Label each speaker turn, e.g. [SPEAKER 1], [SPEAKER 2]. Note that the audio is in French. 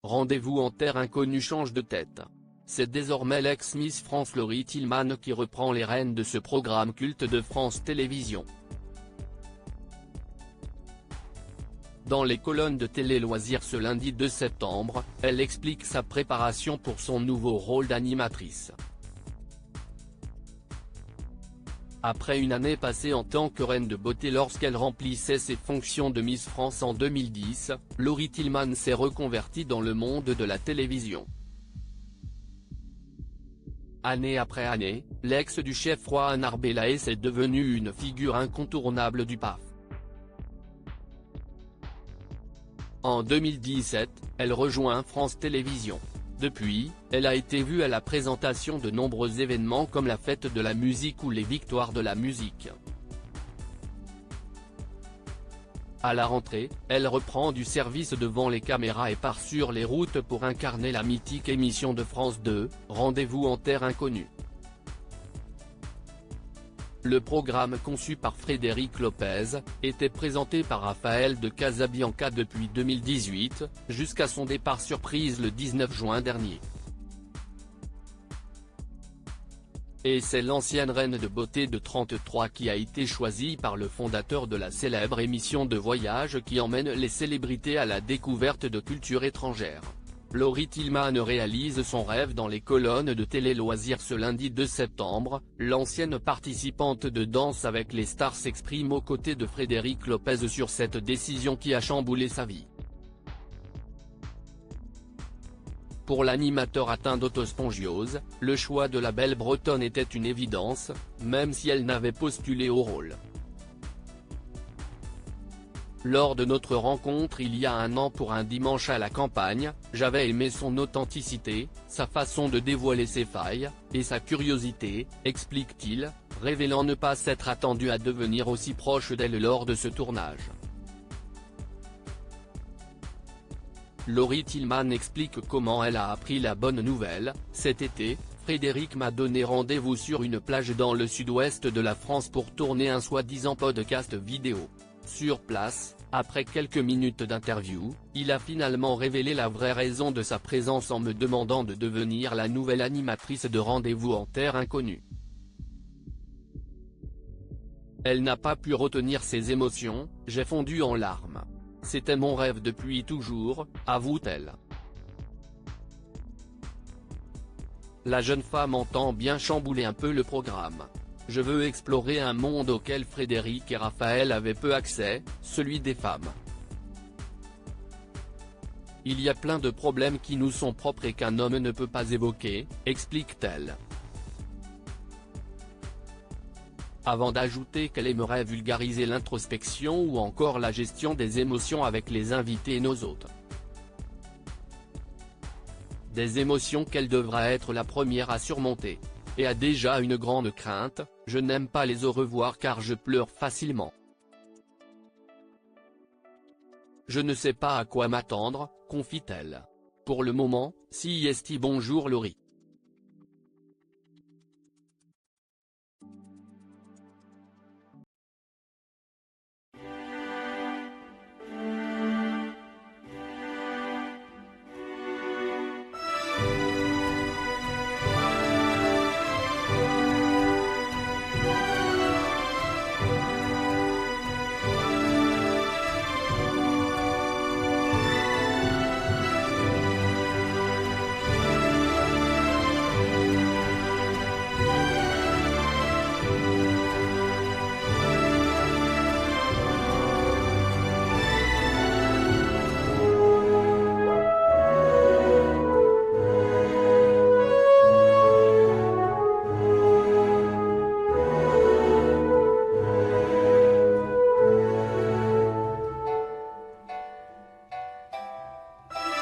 [SPEAKER 1] Rendez-vous en terre inconnue change de tête. C'est désormais l'ex-Miss France Laurie Tillman qui reprend les rênes de ce programme culte de France Télévisions. Dans les colonnes de Télé Loisirs ce lundi 2 septembre, elle explique sa préparation pour son nouveau rôle d'animatrice. Après une année passée en tant que reine de beauté lorsqu'elle remplissait ses fonctions de Miss France en 2010, Laurie Tillman s'est reconvertie dans le monde de la télévision. Année après année, l'ex du chef Juan Arbeláez est devenue une figure incontournable du PAF. En 2017, elle rejoint France Télévisions. Depuis, elle a été vue à la présentation de nombreux événements comme la fête de la musique ou les victoires de la musique. À la rentrée, elle reprend du service devant les caméras et part sur les routes pour incarner la mythique émission de France 2, Rendez-vous en terre inconnue. Le programme conçu par Frédéric Lopez, était présenté par Raphaël de Casabianca depuis 2018, jusqu'à son départ surprise le 19 juin dernier. Et c'est l'ancienne reine de beauté de 33 qui a été choisie par le fondateur de la célèbre émission de voyage qui emmène les célébrités à la découverte de culture étrangère. Laurie Tillman réalise son rêve dans les colonnes de Télé Loisirs ce lundi 2 septembre, l'ancienne participante de Danse avec les stars s'exprime aux côtés de Frédéric Lopez sur cette décision qui a chamboulé sa vie. Pour l'animateur atteint d'autospongiose, le choix de la belle bretonne était une évidence, même si elle n'avait postulé au rôle. Lors de notre rencontre il y a un an pour un dimanche à la campagne, j'avais aimé son authenticité, sa façon de dévoiler ses failles, et sa curiosité, explique-t-il, révélant ne pas s'être attendu à devenir aussi proche d'elle lors de ce tournage. Laurie Tillman explique comment elle a appris la bonne nouvelle. Cet été, Frédéric m'a donné rendez-vous sur une plage dans le sud-ouest de la France pour tourner un soi-disant podcast vidéo. Sur place, après quelques minutes d'interview, il a finalement révélé la vraie raison de sa présence en me demandant de devenir la nouvelle animatrice de Rendez-vous en terre inconnue. Elle n'a pas pu retenir ses émotions, j'ai fondu en larmes. C'était mon rêve depuis toujours, avoue-t-elle. La jeune femme entend bien chambouler un peu le programme. Je veux explorer un monde auquel Frédéric et Raphaël avaient peu accès, celui des femmes. Il y a plein de problèmes qui nous sont propres et qu'un homme ne peut pas évoquer, explique-t-elle. Avant d'ajouter qu'elle aimerait vulgariser l'introspection ou encore la gestion des émotions avec les invités et nos hôtes. Des émotions qu'elle devra être la première à surmonter. Et a déjà une grande crainte, je n'aime pas les au revoir car je pleure facilement. Je ne sais pas à quoi m'attendre, confie-t-elle. Pour le moment, si bonjour Laurie.